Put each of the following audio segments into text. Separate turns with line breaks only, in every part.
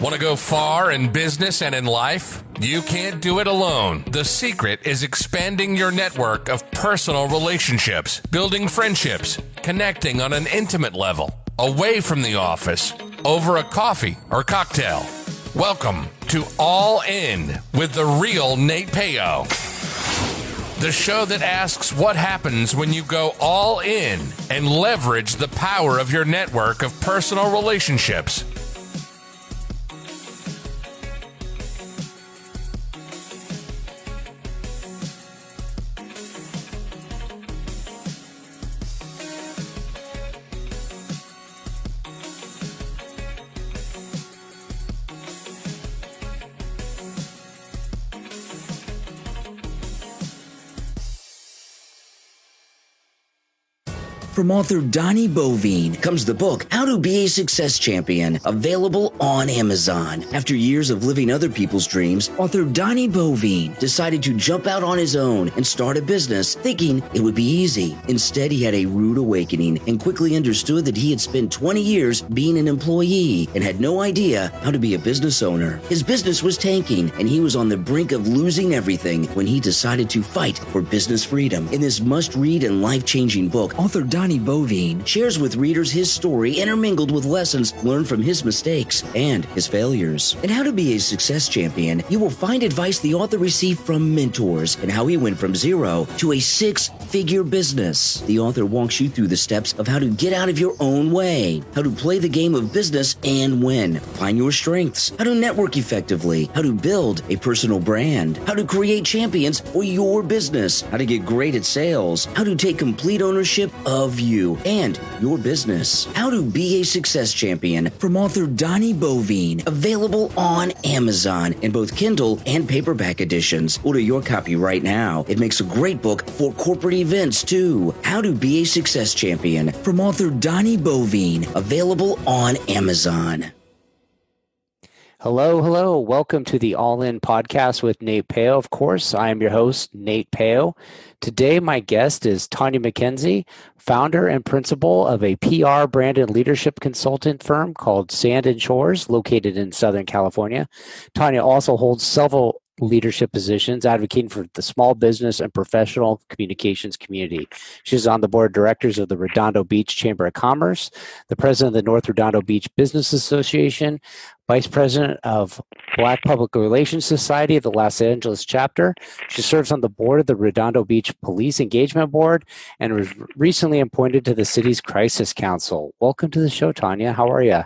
Want to go far in business and in life? You can't do it alone. The secret is expanding your network of personal relationships, building friendships, connecting on an intimate level, away from the office, over a coffee or cocktail. Welcome to All In with the real Nate Payo. The show that asks what happens when you go all in and leverage the power of your network of personal relationships.
From author Donnie Bovine comes the book, How to Be a Success Champion, available on Amazon. After years of living other people's dreams, author Donnie Bovine decided to jump out on his own and start a business, thinking it would be easy. Instead, he had a rude awakening and quickly understood that he had spent 20 years being an employee and had no idea how to be a business owner. His business was tanking, and he was on the brink of losing everything when he decided to fight for business freedom. In this must-read and life-changing book, author Donnie Bovine shares with readers his story intermingled with lessons learned from his mistakes and his failures. In How to Be a Success Champion, you will find advice the author received from mentors and how he went from zero to a six-figure business. The author walks you through the steps of how to get out of your own way, how to play the game of business and win, find your strengths, how to network effectively, how to build a personal brand, how to create champions for your business, how to get great at sales, how to take complete ownership of you and your business. How to Be a Success Champion from author Donnie Bovine, available on Amazon in both Kindle and paperback editions. Order your copy right now. It makes a great book for corporate events too. How to Be a Success Champion from author Donnie Bovine, available on Amazon.
Hello. Welcome to the All In podcast with Nate Payo. Of course, I am your host, Nate Payo. Today, my guest is Tonya McKenzie, founder and principal of a PR brand and leadership consultant firm called Sand and Shores, located in Southern California. Tonya also holds several leadership positions advocating for the small business and professional communications community. She's on the board of directors of the Redondo Beach Chamber of Commerce, the president of the North Redondo Beach Business Association, vice president of Black Public Relations Society of the Los Angeles chapter. She serves on the board of the Redondo Beach Police Engagement Board and was recently appointed to the city's Crisis Council. Welcome to the show, Tonya. How are you?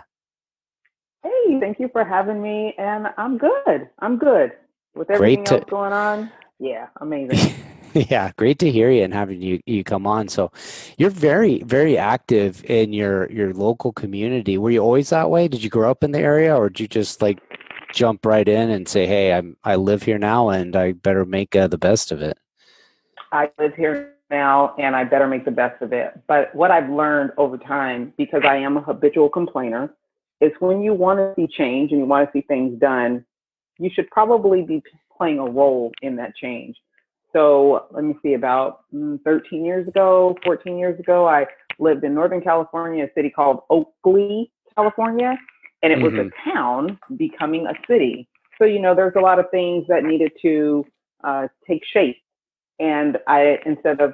Hey, thank you for having me. And I'm good. With everything else going on, yeah, amazing.
Yeah, great to hear you and having you come on. So you're very, very active in your local community. Were you always that way? Did you grow up in the area, or did you just like jump right in and say, hey, I live here now and I better make the best of it?
I live here now and I better make the best of it. But what I've learned over time, because I am a habitual complainer, is when you want to see change and you want to see things done, you should probably be playing a role in that change. So let me see, about 13 years ago, 14 years ago, I lived in Northern California, a city called Oakley, California, and it was a town becoming a city. So, there's a lot of things that needed to take shape. And instead of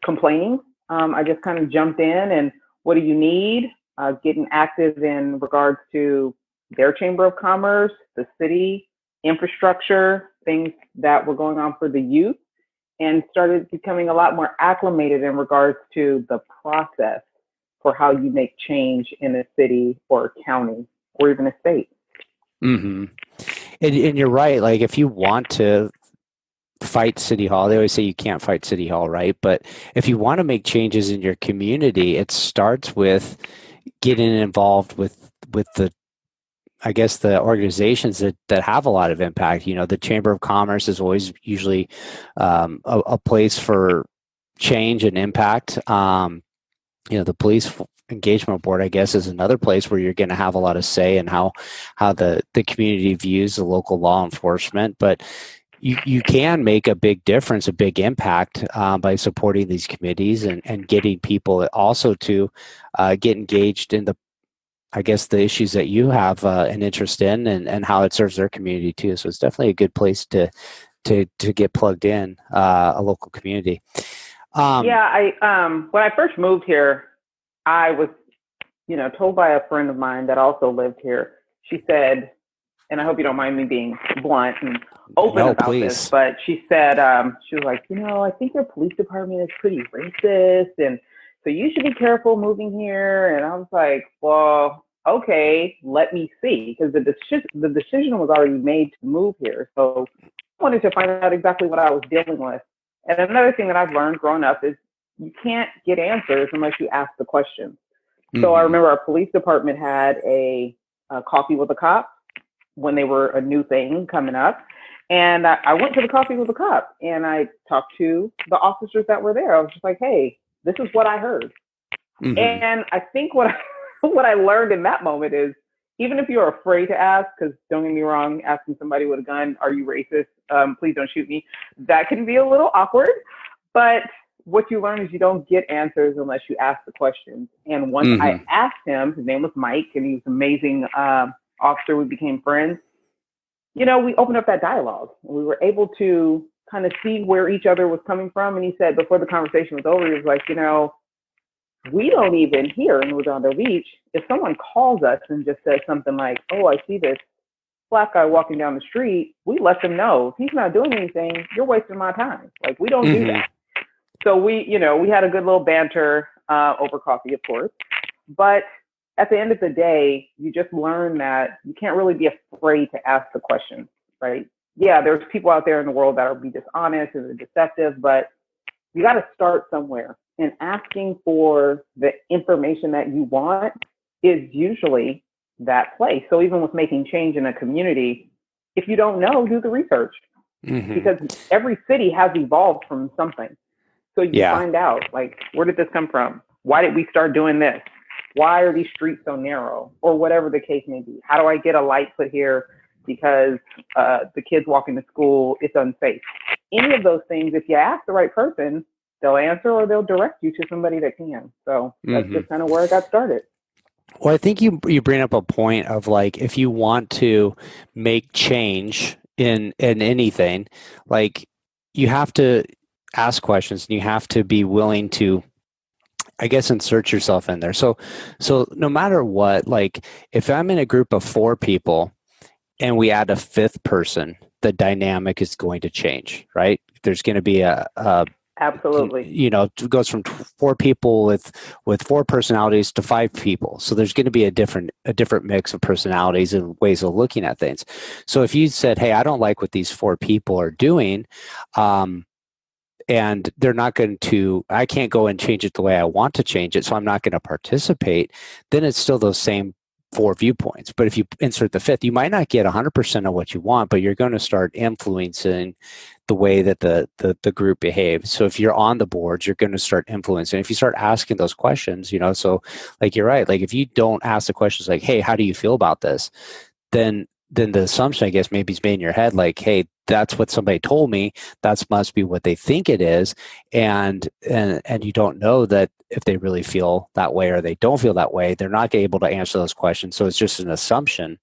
complaining, I just kind of jumped in and what do you need? Getting active in regards to their Chamber of Commerce, the city, infrastructure, things that were going on for the youth, and started becoming a lot more acclimated in regards to the process for how you make change in a city or a county or even a state.
Mm-hmm. And you're right. Like if you want to fight City Hall, they always say you can't fight City Hall, right? But if you want to make changes in your community, it starts with getting involved with the organizations that have a lot of impact. The Chamber of Commerce is always usually a place for change and impact. The Police Engagement Board, I guess, is another place where you're going to have a lot of say in how the community views the local law enforcement. But you can make a big difference, a big impact by supporting these committees and getting people also to get engaged in the I guess, the issues that you have an interest in, and how it serves their community too. So it's definitely a good place to get plugged in, a local community.
When I first moved here, I was, told by a friend of mine that also lived here. She said, and I hope you don't mind me being blunt and open about this, but she said, she was like, I think your police department is pretty racist, and so you should be careful moving here. And I was like, well, okay, let me see, because the decision was already made to move here. So I wanted to find out exactly what I was dealing with. And another thing that I've learned growing up is you can't get answers unless you ask the questions. Mm-hmm. So I remember our police department had a coffee with a cop when they were a new thing coming up. And I went to the coffee with a cop and I talked to the officers that were there. I was just like, hey, this is what I heard. Mm-hmm. And I think what I learned in that moment is, even if you're afraid to ask, because don't get me wrong, asking somebody with a gun, are you racist? Please don't shoot me. That can be a little awkward. But what you learn is you don't get answers unless you ask the questions. And once mm-hmm. I asked him, his name was Mike, and he was an amazing officer. We became friends. We opened up that dialogue. And we were able to kind of see where each other was coming from. And he said, before the conversation was over, he was like, we don't even here in Redondo Beach, if someone calls us and just says something like, oh, I see this black guy walking down the street, we let them know, if he's not doing anything, you're wasting my time. Like, we don't mm-hmm. do that. So we had a good little banter over coffee, of course. But at the end of the day, you just learn that you can't really be afraid to ask the questions, right? Yeah, there's people out there in the world that will be dishonest and deceptive, but you got to start somewhere. And asking for the information that you want is usually that place. So even with making change in a community, if you don't know, do the research. Mm-hmm. Because every city has evolved from something. So you find out, like, where did this come from? Why did we start doing this? Why are these streets so narrow? Or whatever the case may be. How do I get a light put here because the kids walking to school, it's unsafe? Any of those things, if you ask the right person, they'll answer or they'll direct you to somebody that can. So that's mm-hmm. just kind of where I got started.
Well, I think you bring up a point of, like, if you want to make change in anything, like, you have to ask questions and you have to be willing to, I guess, insert yourself in there. So no matter what, like, if I'm in a group of 4 people and we add a 5th person, the dynamic is going to change, right? There's going to be a
absolutely.
It goes from 4 people with 4 personalities to 5 people. So there's going to be a different mix of personalities and ways of looking at things. So if you said, hey, I don't like what these 4 people are doing, and they're not going to, I can't go and change it the way I want to change it, so I'm not going to participate, then it's still those same 4 viewpoints. But if you insert the 5th, you might not get 100% of what you want, but you're going to start influencing the way that the group behaves. So if you're on the boards, you're going to start influencing. If you start asking those questions, so, like, you're right. Like, if you don't ask the questions like, hey, how do you feel about this? Then the assumption, I guess, maybe is made in your head, like, hey, that's what somebody told me. That must be what they think it is. And you don't know that if they really feel that way or they don't feel that way, they're not able to answer those questions. So it's just an assumption.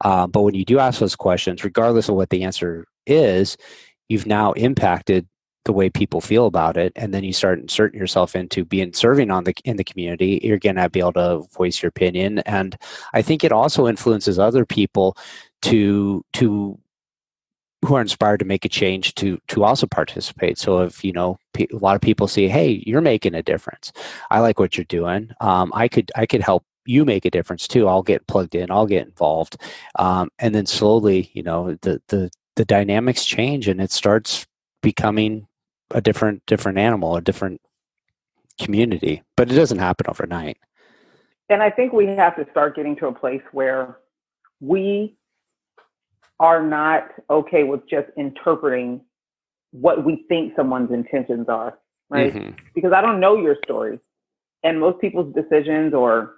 But when you do ask those questions, regardless of what the answer is, you've now impacted the way people feel about it. And then you start inserting yourself into serving in the community. You're going to be able to voice your opinion. And I think it also influences other people who are inspired to make a change to also participate. So if, a lot of people see, hey, you're making a difference. I like what you're doing. I could help you make a difference too. I'll get plugged in. I'll get involved. And then slowly, the dynamics change and it starts becoming a different animal, a different community, but it doesn't happen overnight.
And I think we have to start getting to a place where we are not okay with just interpreting what we think someone's intentions are, right? Mm-hmm. Because I don't know your story. And most people's decisions or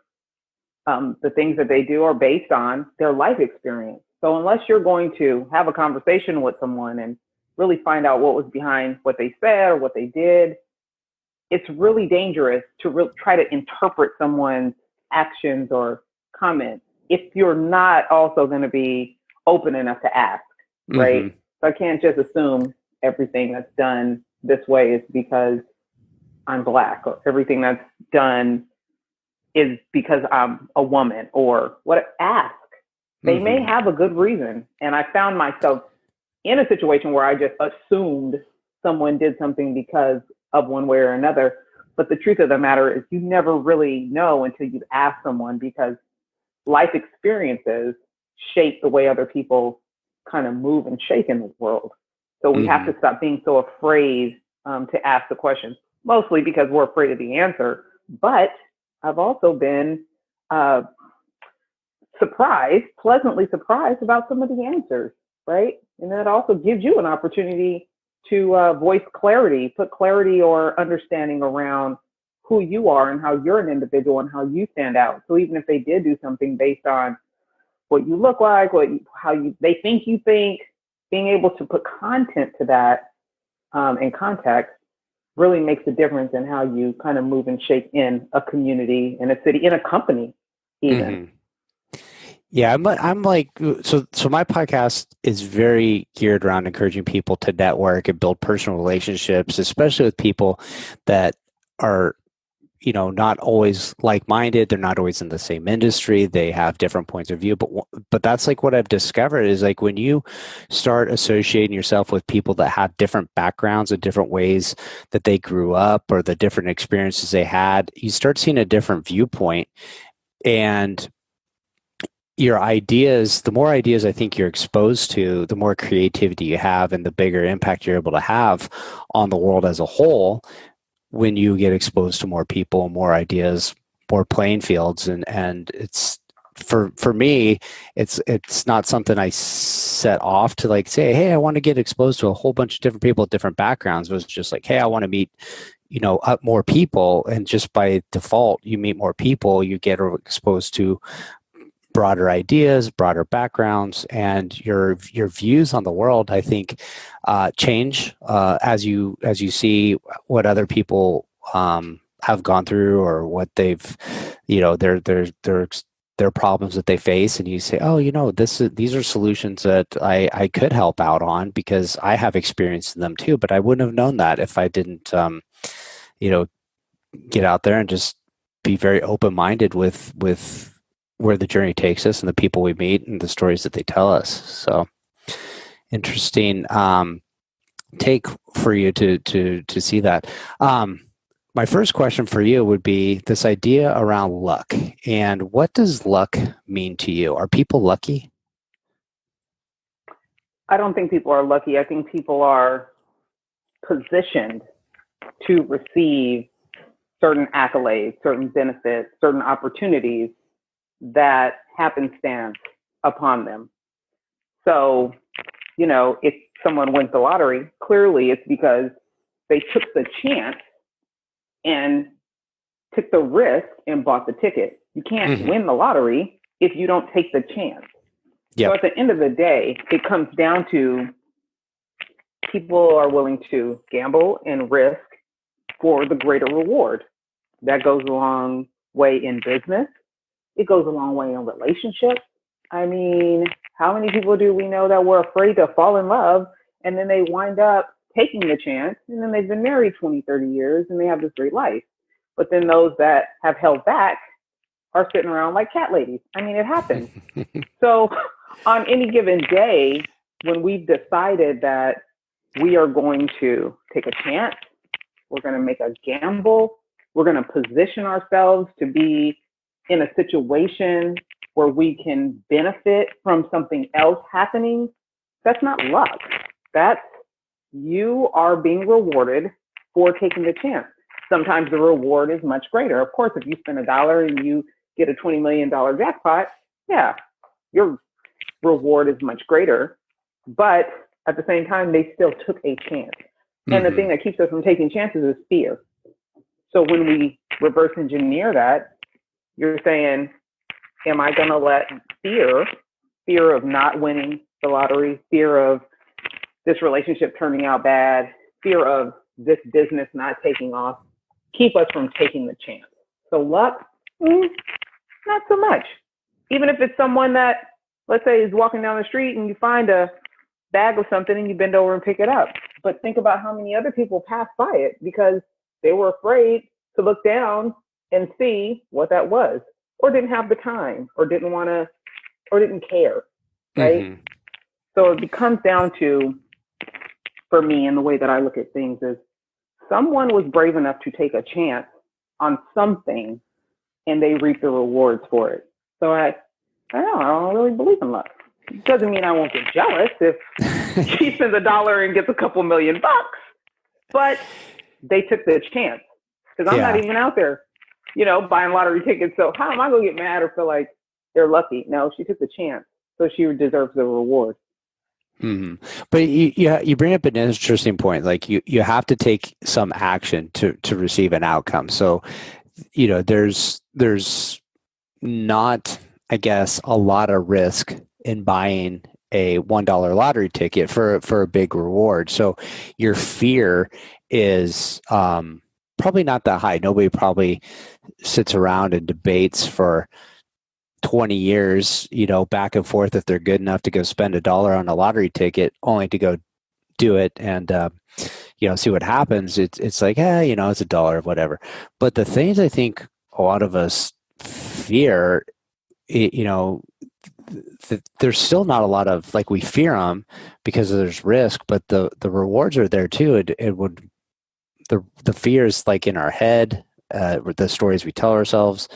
the things that they do are based on their life experience. So unless you're going to have a conversation with someone and really find out what was behind what they said or what they did, it's really dangerous to try to interpret someone's actions or comment if you're not also going to be open enough to ask, right?
Mm-hmm.
So I can't just assume everything that's done this way is because I'm Black, or everything that's done is because I'm a woman, or what. Ask. They
Mm-hmm.
may have a good reason. And I found myself in a situation where I just assumed someone did something because of one way or another. But the truth of the matter is you never really know until you ask someone, because life experiences shape the way other people kind of move and shake in the world. So we have to stop being so afraid to ask the questions, mostly because we're afraid of the answer. But I've also been pleasantly surprised about some of the answers, right? And that also gives you an opportunity to voice clarity, put clarity or understanding around who you are and how you're an individual and how you stand out. So even if they did do something based on what you look like, they think you think, being able to put content to that in context really makes a difference in how you kind of move and shake in a community, in a city, in a company, even.
Mm-hmm. Yeah, I'm like, so my podcast is very geared around encouraging people to network and build personal relationships, especially with people that are, not always like-minded. They're not always in the same industry. They have different points of view. But that's like what I've discovered is like when you start associating yourself with people that have different backgrounds and different ways that they grew up or the different experiences they had, you start seeing a different viewpoint. And your ideas, the more ideas I think you're exposed to, the more creativity you have and the bigger impact you're able to have on the world as a whole when you get exposed to more people, more ideas, more playing fields. And it's for me, it's not something I set off to like say, hey, I want to get exposed to a whole bunch of different people with different backgrounds. It was just like, hey, I want to meet up more people. And just by default, you meet more people, you get exposed to broader ideas, broader backgrounds, and your views on the world, I think, change as you see what other people have gone through or what they've, their problems that they face, and you say, oh, these are solutions that I could help out on because I have experience in them too, but I wouldn't have known that if I didn't, get out there and just be very open-minded with where the journey takes us and the people we meet and the stories that they tell us. So interesting take for you to see that. My first question for you would be this idea around luck. And what does luck mean to you? Are people lucky?
I don't think people are lucky. I think people are positioned to receive certain accolades, certain benefits, certain opportunities that happenstance upon them. So, if someone wins the lottery, clearly it's because they took the chance and took the risk and bought the ticket. You can't win the lottery if you don't take the chance.
Yep.
So at the end of the day, it comes down to people are willing to gamble and risk for the greater reward. That goes a long way in business. It goes a long way in relationships. I mean, how many people do we know that were afraid to fall in love and then they wind up taking the chance and then they've been married 20, 30 years and they have this great life. But then those that have held back are sitting around like cat ladies. I mean, it happens. So on any given day, when we've decided that we are going to take a chance, we're going to make a gamble, we're going to position ourselves to be in a situation where we can benefit from something else happening, that's not luck. That's you are being rewarded for taking the chance. Sometimes the reward is much greater. Of course, if you spend $1 and you get a $20 million jackpot, yeah, your reward is much greater. But at the same time, they still took a chance. And the thing that keeps us from taking chances is fear. So when we reverse engineer that, you're saying, am I going to let fear of not winning the lottery, fear of this relationship turning out bad, fear of this business not taking off, keep us from taking the chance? So luck, not so much. Even if it's someone that, let's say, is walking down the street and you find a bag of something and you bend over and pick it up. But think about how many other people passed by it because they were afraid to look down and see what that was, or didn't have the time, or didn't want to, or didn't care, right? Mm-hmm. So it comes down to, for me, and the way that I look at things is, someone was brave enough to take a chance on something and they reap the rewards for it. So I don't really believe in luck. It doesn't mean I won't get jealous if he spends $1 and gets a couple $1,000,000, but they took the chance because I'm not even out there, buying lottery tickets. So how am I going to get mad or feel like they're lucky? No, she took the chance. So she deserves the reward.
Mm-hmm. But you bring up an interesting point. Like you have to take some action to receive an outcome. So, there's not, I guess, a lot of risk in buying a $1 lottery ticket for a big reward. So your fear is probably not that high. Nobody probably sits around and debates for 20 years, back and forth if they're good enough to go spend $1 on a lottery ticket only to go do it and see what happens. It's like, it's $1, whatever. But the things I think a lot of us fear, there's still not a lot of, like, we fear them because there's risk, but the rewards are there too. The fear is like in our head, the stories we tell ourselves.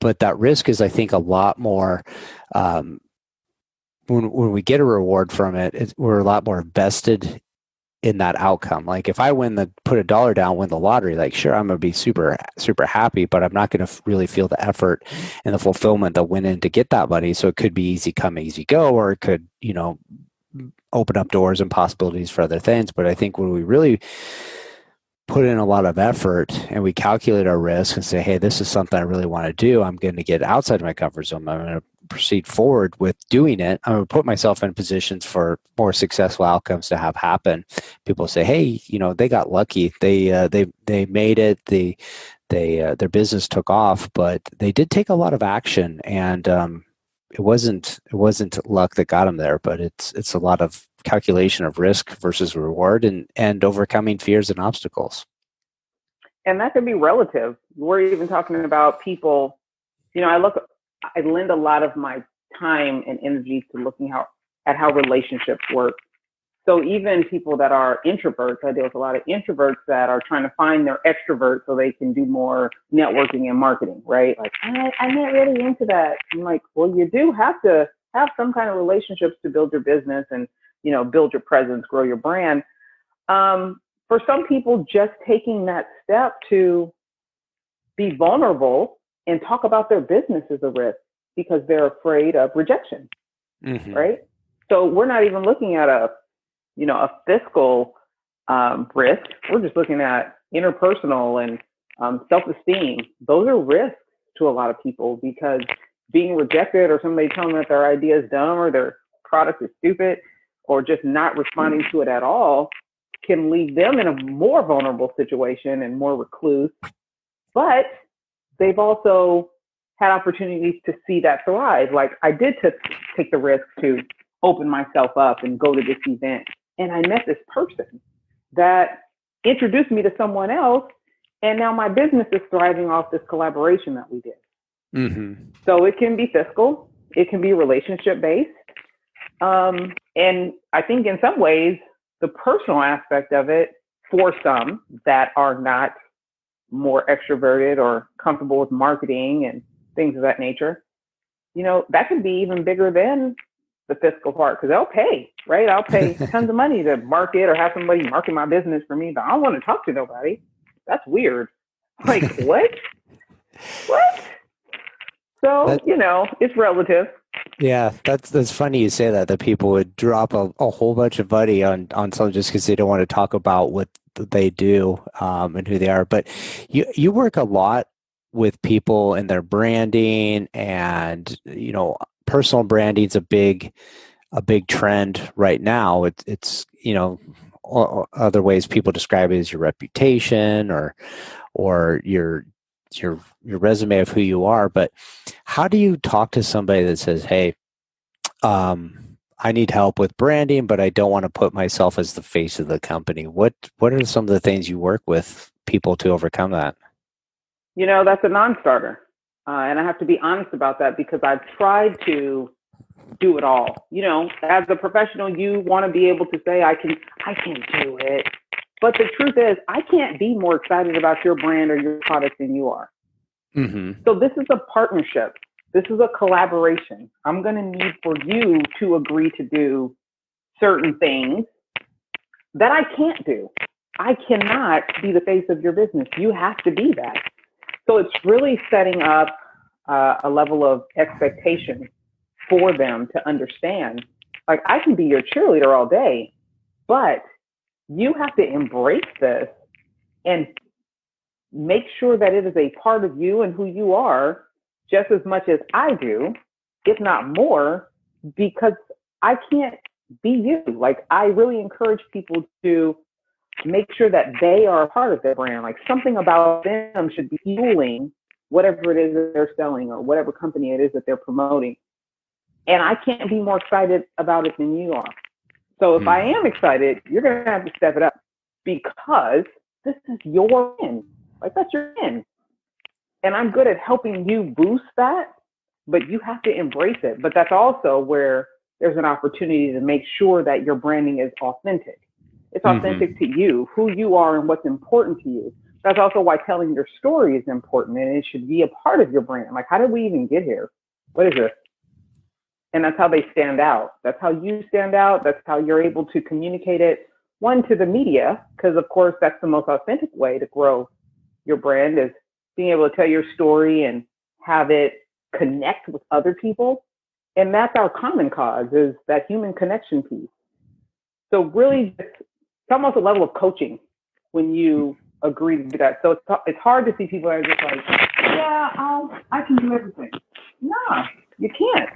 But that risk is, I think, a lot more, when we get a reward from it, we're a lot more vested in that outcome. Like if I put $1 down, win the lottery, like sure, I'm going to be super, super happy, but I'm not going to really feel the effort and the fulfillment that went in to get that money. So it could be easy come, easy go, or it could, open up doors and possibilities for other things. But I think when we really put in a lot of effort and we calculate our risk and say, hey, this is something I really want to do, I'm going to get outside my comfort zone, I'm going to proceed forward with doing it, I'm going to put myself in positions for more successful outcomes to have happen. People say, hey, they got lucky, they made it, their business took off, but they did take a lot of action, and it wasn't luck that got them there, but it's a lot of calculation of risk versus reward and overcoming fears and obstacles.
And that can be relative. We're even talking about people, I lend a lot of my time and energy to looking at how relationships work. So even people that are introverts, I deal with a lot of introverts that are trying to find their extrovert so they can do more networking and marketing, right? Like, I'm not really into that. I'm like, well, you do have to have some kind of relationships to build your business and, build your presence, grow your brand. For some people, just taking that step to be vulnerable and talk about their business is a risk because they're afraid of rejection, right? So we're not even looking at a fiscal risk. We're just looking at interpersonal and self-esteem. Those are risks to a lot of people because being rejected or somebody telling them that their idea is dumb or their product is stupid or just not responding to it at all can leave them in a more vulnerable situation and more recluse. But they've also had opportunities to see that thrive. Like I did take the risk to open myself up and go to this event. And I met this person that introduced me to someone else. And now my business is thriving off this collaboration that we did. So it can be fiscal. It can be relationship based. And I think in some ways, the personal aspect of it for some that are not more extroverted or comfortable with marketing and things of that nature, that can be even bigger than the fiscal part because they'll pay, right? I'll pay tons of money to market or have somebody market my business for me, but I don't want to talk to nobody. That's weird. Like, what? What? So, it's relative.
Yeah, that's funny you say that people would drop a whole bunch of money on something just because they don't want to talk about what they do and who they are. But you work a lot with people and their branding and, personal branding is a big trend right now. It's other ways people describe it as your reputation or your resume of who you are. But how do you talk to somebody that says, hey, I need help with branding, but I don't want to put myself as the face of the company? What are some of the things you work with people to overcome that?
That's a non-starter. And I have to be honest about that because I've tried to do it all. As a professional, you want to be able to say, I can do it. But the truth is, I can't be more excited about your brand or your product than you are.
Mm-hmm.
So this is a partnership. This is a collaboration. I'm going to need for you to agree to do certain things that I can't do. I cannot be the face of your business. You have to be that. So it's really setting up a level of expectation for them to understand. Like, I can be your cheerleader all day, but you have to embrace this and make sure that it is a part of you and who you are just as much as I do, if not more, because I can't be you. Like, I really encourage people to make sure that they are a part of their brand. Like, something about them should be fueling whatever it is that they're selling or whatever company it is that they're promoting. And I can't be more excited about it than you are. So if I am excited, you're going to have to step it up because this is your win. Like, that's your win. And I'm good at helping you boost that, but you have to embrace it. But that's also where there's an opportunity to make sure that your branding is authentic. It's authentic to you, who you are and what's important to you. That's also why telling your story is important, and it should be a part of your brand. Like, how did we even get here? What is this? And that's how they stand out. That's how you stand out. That's how you're able to communicate it, one, to the media, because of course that's the most authentic way to grow your brand, is being able to tell your story and have it connect with other people. And that's our common cause, is that human connection piece. So really, it's almost a level of coaching when you agree to do that. So it's hard to see people that are just like, yeah, I can do everything. No, you can't.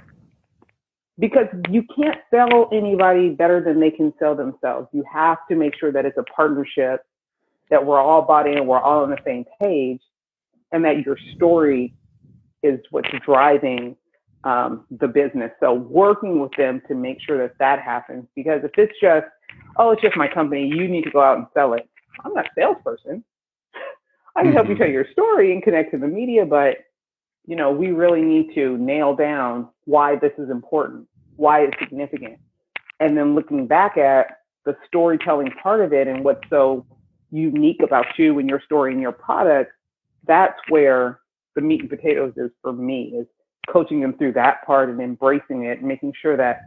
Because you can't sell anybody better than they can sell themselves. You have to make sure that it's a partnership, that we're all bought in, we're all on the same page, and that your story is what's driving the business. So working with them to make sure that that happens. Because if it's just, oh, it's just my company, you need to go out and sell it. I'm not a salesperson. I can help you tell your story and connect to the media, but we really need to nail down why this is important, why it's significant. And then looking back at the storytelling part of it and what's so unique about you and your story and your product, that's where the meat and potatoes is for me, is coaching them through that part and embracing it and making sure that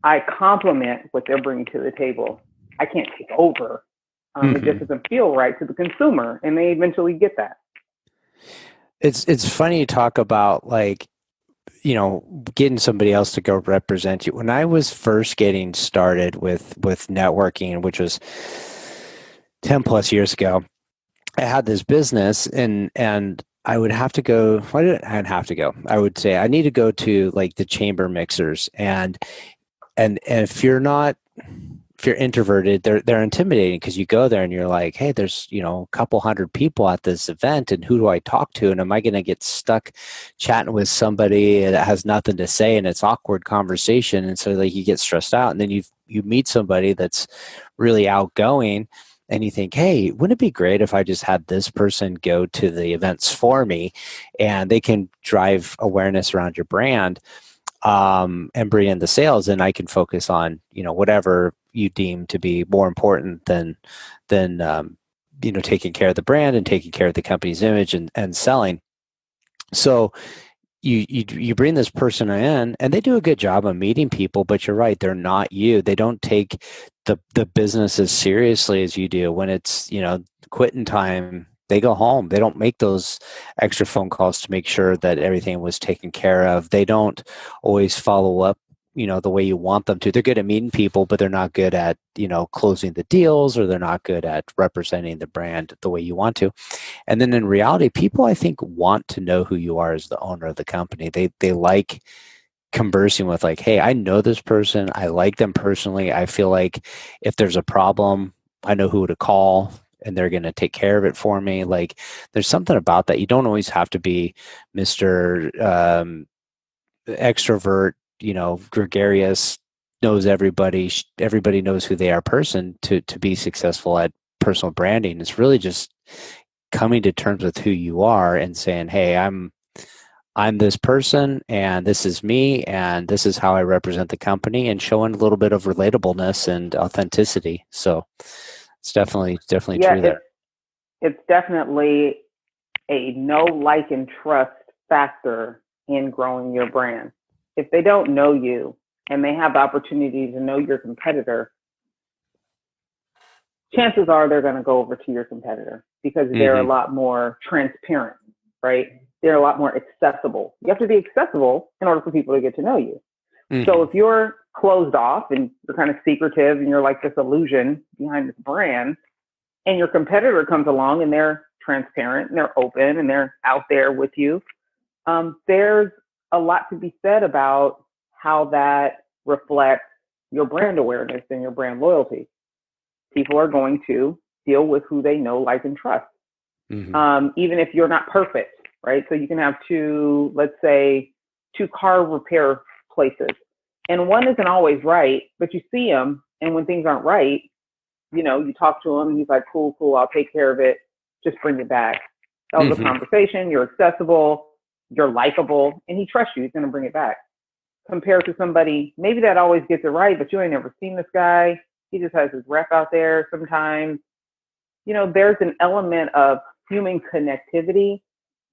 I complement what they're bringing to the table. I can't take over. It just doesn't feel right to the consumer, and they eventually get that.
It's funny you talk about, like, getting somebody else to go represent you. When I was first getting started with networking, which was 10 plus years ago, I had this business and I would have to go. Why did I have to go? I would say I need to go to like the chamber mixers, and if you're introverted, they're intimidating, because you go there and you're like, hey, there's a couple hundred people at this event, and who do I talk to? And am I going to get stuck chatting with somebody that has nothing to say, and it's awkward conversation? And so like you get stressed out, and then you meet somebody that's really outgoing, and you think, hey, wouldn't it be great if I just had this person go to the events for me, and they can drive awareness around your brand, and bring in the sales, and I can focus on whatever you deem to be more important than taking care of the brand and taking care of the company's image and selling. So you bring this person in, and they do a good job of meeting people, but you're right, they're not you. They don't take the business as seriously as you do. When it's quitting time, they go home. They don't make those extra phone calls to make sure that everything was taken care of. They don't always follow up the way you want them to. They're good at meeting people, but they're not good at closing the deals, or they're not good at representing the brand the way you want to. And then in reality, people, I think, want to know who you are as the owner of the company. They like conversing with, like, hey, I know this person, I like them personally, I feel like if there's a problem, I know who to call. and they're going to take care of it for me. Like there's something about that. You don't always have to be Mr. Extrovert, gregarious, knows everybody, everybody knows who they are person to be successful at personal branding. It's really just coming to terms with who you are and saying, hey, I'm this person and this is me and this is how I represent the company, and showing a little bit of relatableness and authenticity. So it's definitely true there.
It's definitely a know, like, and trust factor in growing your brand. If they don't know you and they have the opportunity to know your competitor, chances are they're going to go over to your competitor because they're a lot more transparent, right? They're a lot more accessible. You have to be accessible in order for people to get to know you. So if you're closed off and you're kind of secretive and you're like this illusion behind this brand, and your competitor comes along and they're transparent and they're open and they're out there with you, there's a lot to be said about how that reflects your brand awareness and your brand loyalty. People are going to deal with who they know, like, and trust. Even if you're not perfect, right? So you can have let's say two car repair places, and one isn't always right, but you see them, and when things aren't right, you talk to him and he's like, cool, I'll take care of it. Just bring it back. That was a conversation. You're accessible, you're likable, and he trusts you. He's going to bring it back. Compared to somebody, maybe that always gets it right, but you ain't never seen this guy. He just has his rep out there sometimes. There's an element of human connectivity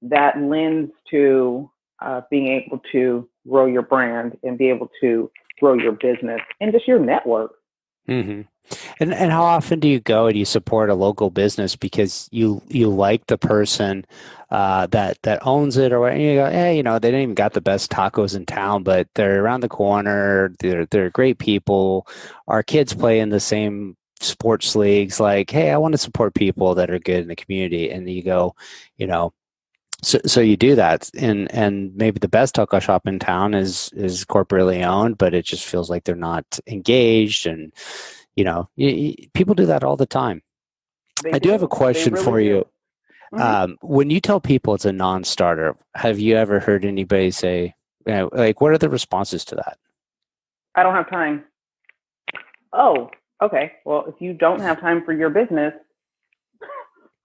that lends to being able to grow your brand and be able to grow your business and just your network.
And how often do you go and you support a local business because you like the person that owns it, or you go, hey, they didn't even got the best tacos in town, but they're around the corner. They're great people. Our kids play in the same sports leagues. Like, hey, I want to support people that are good in the community, and you go, So you do that, and maybe the best taco shop in town is corporately owned, but it just feels like they're not engaged, and people do that all the time. I do have a question for you. When you tell people it's a non-starter, have you ever heard anybody say, what are the responses to that?
I don't have time. Oh, okay. Well, if you don't have time for your business,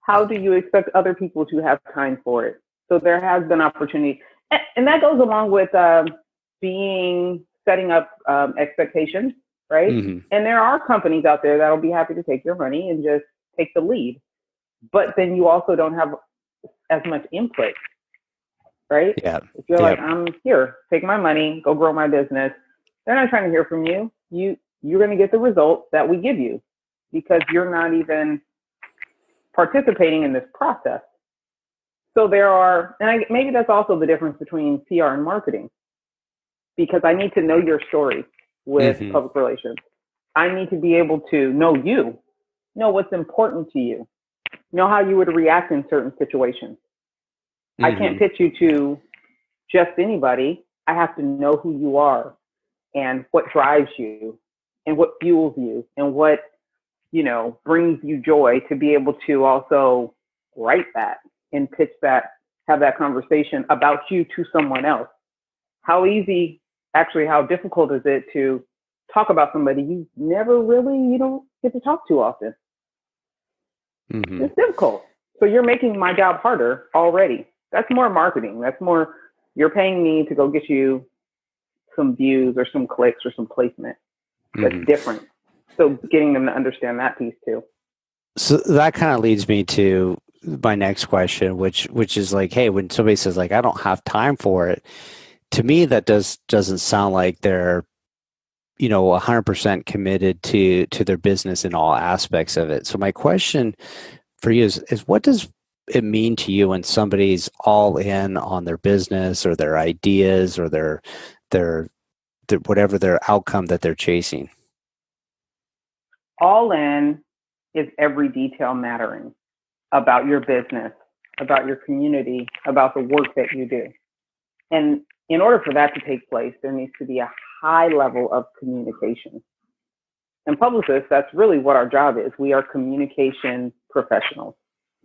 how do you expect other people to have time for it? So there has been opportunity. And that goes along with setting up expectations, right? And there are companies out there that'll be happy to take your money and just take the lead. But then you also don't have as much input, right?
Yeah.
If you're like, I'm here, take my money, go grow my business, they're not trying to hear from you. You're going to get the results that we give you because you're not even participating in this process. So maybe that's also the difference between PR and marketing, because I need to know your story with public relations. I need to be able to know what's important to you, know how you would react in certain situations. I can't pitch you to just anybody. I have to know who you are and what drives you and what fuels you and what, brings you joy, to be able to also write that and pitch that, have that conversation about you to someone else. How difficult is it to talk about somebody you don't get to talk to often? It's difficult. So you're making my job harder already. That's more marketing. That's more, you're paying me to go get you some views or some clicks or some placement. That's different. So getting them to understand that piece too.
So that kind of leads me to my next question, which is like, hey, when somebody says like, I don't have time for it, to me, that doesn't sound like they're, 100% committed to their business in all aspects of it. So my question for you is what does it mean to you when somebody's all in on their business or their ideas or their whatever their outcome that they're chasing?
All in is every detail mattering about your business, about your community, about the work that you do. And in order for that to take place, there needs to be a high level of communication. And publicists, that's really what our job is. We are communication professionals.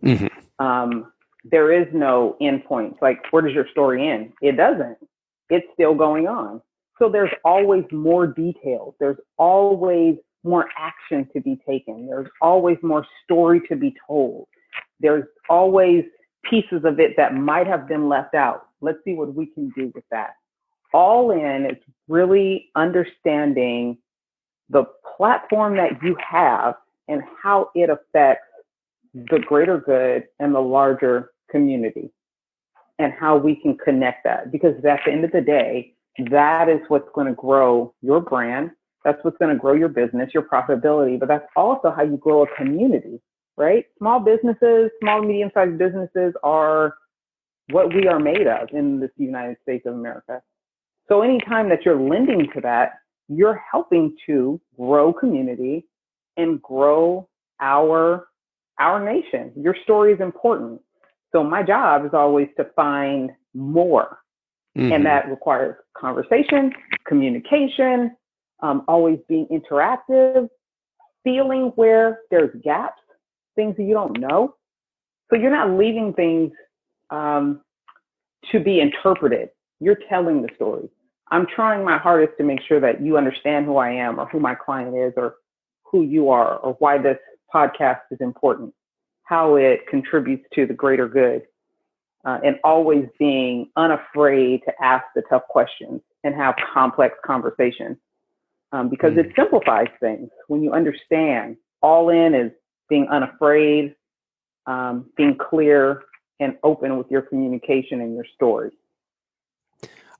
There is no end point. Like, where does your story end? It doesn't. It's still going on. So there's always more details. There's always more action to be taken. There's always more story to be told. There's always pieces of it that might have been left out. Let's see what we can do with that. All in, it's really understanding the platform that you have and how it affects the greater good and the larger community, and how we can connect that. Because at the end of the day, that is what's going to grow your brand. That's what's going to grow your business, your profitability, but that's also how you grow a community, right? Small businesses, small, medium-sized businesses are what we are made of in this United States of America. So anytime that you're lending to that, you're helping to grow community and grow our nation. Your story is important. So my job is always to find more. And that requires conversation, communication, always being interactive, feeling where there's gaps, things that you don't know. So you're not leaving things to be interpreted. You're telling the story. I'm trying my hardest to make sure that you understand who I am, or who my client is, or who you are, or why this podcast is important, how it contributes to the greater good, and always being unafraid to ask the tough questions and have complex conversations, because it simplifies things. When you understand, all in is being unafraid, being clear and open with your communication and your story.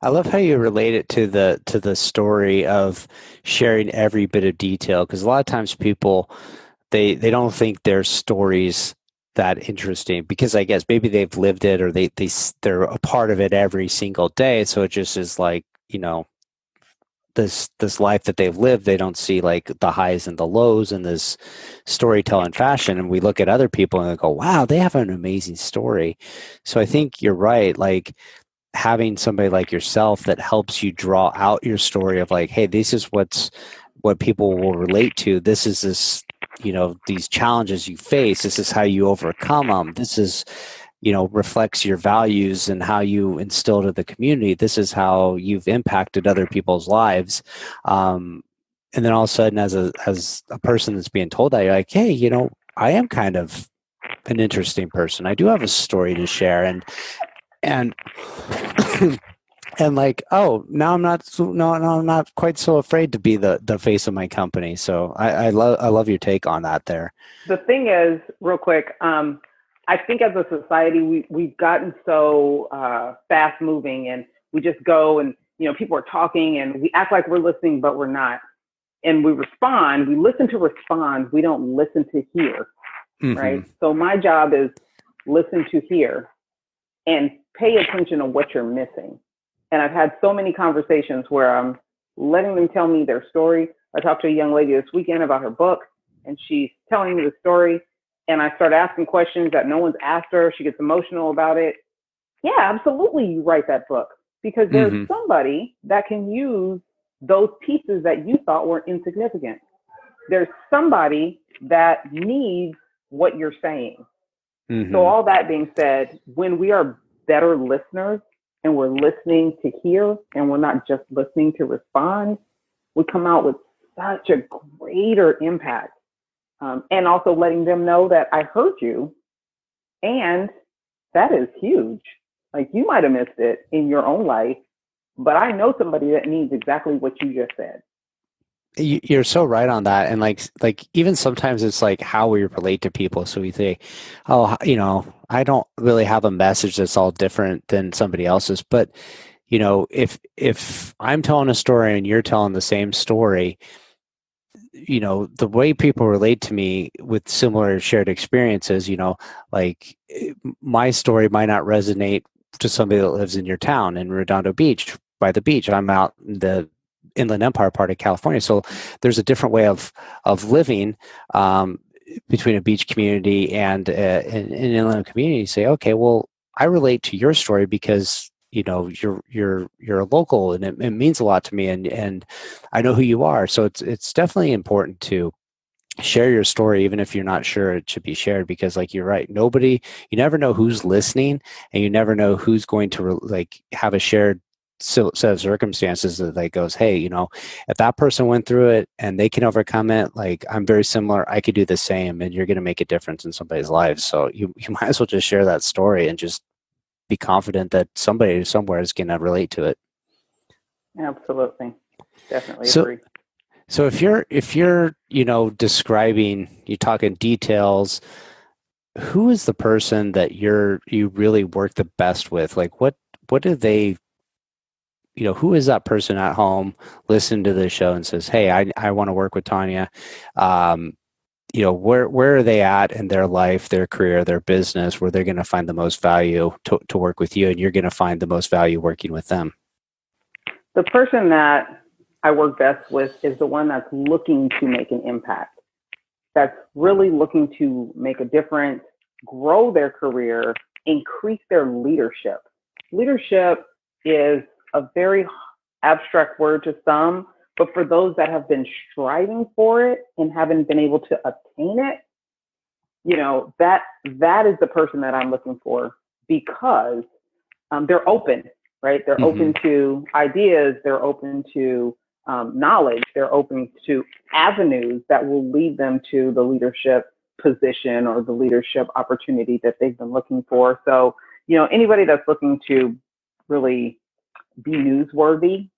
I love how you relate it to the story of sharing every bit of detail, because a lot of times people they don't think their stories that interesting, because I guess maybe they've lived it, or they're a part of it every single day. So it just is like, this life that they've lived. They don't see like the highs and the lows in this storytelling fashion. And we look at other people and they go, wow, they have an amazing story. So I think you're right. Like, having somebody like yourself that helps you draw out your story of like, hey, this is what people will relate to. This is these challenges you face. This is how you overcome them. This is, reflects your values and how you instill to the community. This is how you've impacted other people's lives. And then all of a sudden, as a person that's being told that, you're like, hey, I am kind of an interesting person. I do have a story to share. And and like, oh, now I'm not quite so afraid to be the face of my company. So I love your take on that there.
The thing is, real quick, I think as a society, we've gotten so fast moving, and we just go and, people are talking and we act like we're listening, but we're not. And we respond, we listen to respond. We don't listen to hear, right? So my job is listen to hear and pay attention to what you're missing. And I've had so many conversations where I'm letting them tell me their story. I talked to a young lady this weekend about her book, and she's telling me the story. And I start asking questions that no one's asked her. She gets emotional about it. Yeah, absolutely. You write that book, because there's somebody that can use those pieces that you thought were insignificant. There's somebody that needs what you're saying. So all that being said, when we are better listeners and we're listening to hear and we're not just listening to respond, we come out with such a greater impact. And also letting them know that I heard you, and that is huge. Like, you might have missed it in your own life, but I know somebody that needs exactly what you just said.
You're so right on that. And like even sometimes it's like how we relate to people. So we say, oh, I don't really have a message that's all different than somebody else's. But, if I'm telling a story and you're telling the same story, the way people relate to me with similar shared experiences, like my story might not resonate to somebody that lives in your town in Redondo Beach, by the beach. I'm out in the Inland Empire part of California. So there's a different way of living between a beach community and an inland community. You say, okay, well, I relate to your story because you're a local, and it means a lot to me, and I know who you are. So it's definitely important to share your story, even if you're not sure it should be shared, because like you're right, you never know who's listening, and you never know who's going to have a shared set of circumstances that like goes, hey, if that person went through it and they can overcome it, like I'm very similar, I could do the same, and you're going to make a difference in somebody's life. So you might as well just share that story and just be confident that somebody somewhere is going to relate to it.
Absolutely. Definitely
So,
agree.
So if you're describing, you're talking details, who is the person that you really work the best with? Like what do they, who is that person at home listening to the show and says, hey, I want to work with Tonya? Where are they at in their life, their career, their business, where they're going to find the most value to work with you, and you're going to find the most value working with them?
The person that I work best with is the one that's looking to make an impact, that's really looking to make a difference, grow their career, increase their leadership. Leadership is a very abstract word to some, but for those that have been striving for it and haven't been able to attain it, that is the person that I'm looking for, because they're open, right? They're open to ideas. They're open to knowledge. They're open to avenues that will lead them to the leadership position or the leadership opportunity that they've been looking for. So, anybody that's looking to really be newsworthy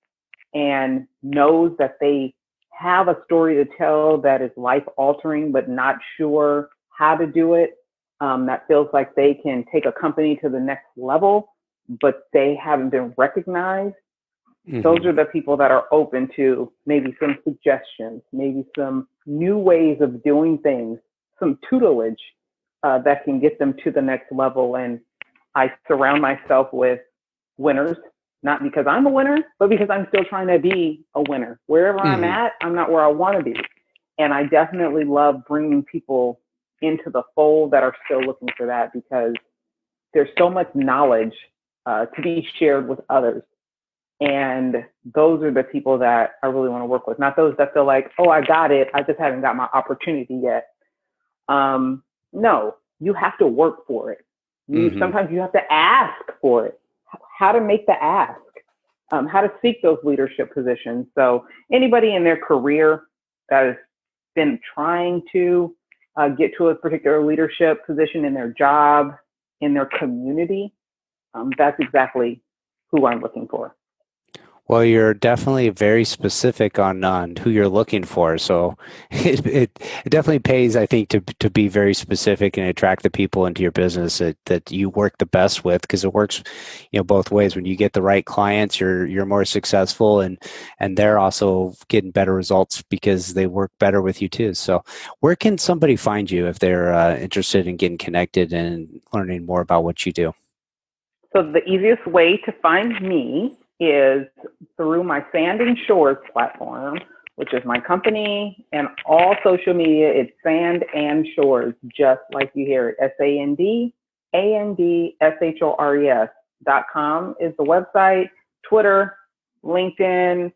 and knows that they have a story to tell that is life altering, but not sure how to do it, that feels like they can take a company to the next level, but they haven't been recognized. Those are the people that are open to maybe some suggestions, maybe some new ways of doing things, some tutelage that can get them to the next level. And I surround myself with winners, not because I'm a winner, but because I'm still trying to be a winner. Wherever I'm at, I'm not where I want to be. And I definitely love bringing people into the fold that are still looking for that, because there's so much knowledge to be shared with others. And those are the people that I really want to work with, not those that feel like, oh, I got it, I just haven't got my opportunity yet. No, you have to work for it. Sometimes you have to ask for it, how to make the ask, how to seek those leadership positions. So anybody in their career that has been trying to get to a particular leadership position in their job, in their community, that's exactly who I'm looking for.
Well, you're definitely very specific on who you're looking for. So it definitely pays, I think, to be very specific and attract the people into your business that you work the best with, because it works, both ways. When you get the right clients, you're more successful, and they're also getting better results because they work better with you too. So where can somebody find you if they're interested in getting connected and learning more about what you do?
So the easiest way to find me is through my Sand and Shores platform, which is my company, and all social media. It's Sand and Shores, just like you hear it. SandandShores.com is the website. Twitter, LinkedIn,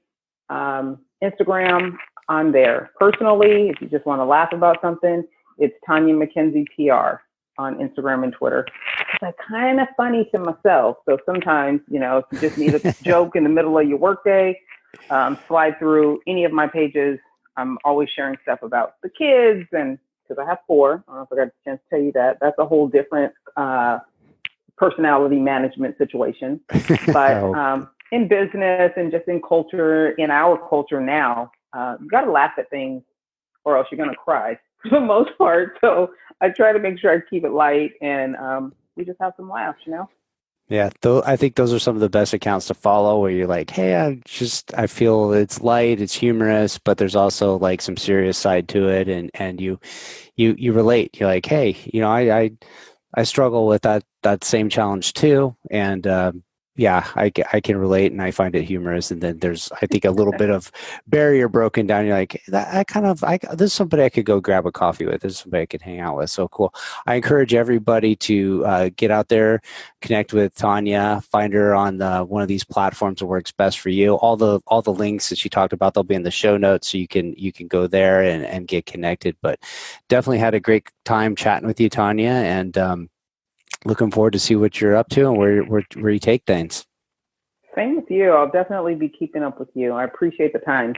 Instagram, I'm there. Personally, if you just want to laugh about something, it's Tonya McKenzie PR on Instagram and Twitter. It's kind of funny to myself. So sometimes, if you just need a joke in the middle of your workday, slide through any of my pages. I'm always sharing stuff about the kids, and because I have 4, I don't know if I got a chance to tell you that. That's a whole different personality management situation. But in business and just in culture, in our culture now, you got to laugh at things or else you're going to cry for the most part. So I try to make sure I keep it light, and we just have some laughs,
Yeah, I think those are some of the best accounts to follow, where you're like, hey, I feel it's light, it's humorous, but there's also like some serious side to it, and you relate. You're like, hey, I struggle with that same challenge too, and Yeah, I can relate, and I find it humorous. And then there's, I think, a little bit of barrier broken down. You're like, this is somebody I could go grab a coffee with. This is somebody I could hang out with. So cool. I encourage everybody to get out there, connect with Tonya, find her on one of these platforms that works best for you. All the links that she talked about, they'll be in the show notes, so you can go there and get connected. But definitely had a great time chatting with you, Tonya, and looking forward to see what you're up to and where you take things.
Same with you. I'll definitely be keeping up with you. I appreciate the time.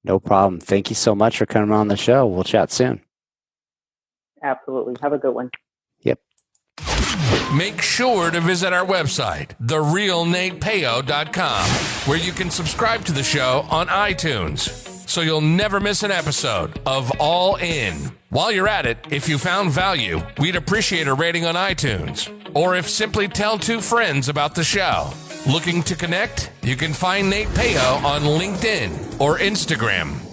No problem. Thank you so much for coming on the show. We'll chat soon.
Absolutely. Have a good one.
Yep.
Make sure to visit our website, therealnatepeo.com, where you can subscribe to the show on iTunes, so you'll never miss an episode of All In. While you're at it, if you found value, we'd appreciate a rating on iTunes, or if simply tell 2 friends about the show. Looking to connect? You can find Nate Peo on LinkedIn or Instagram.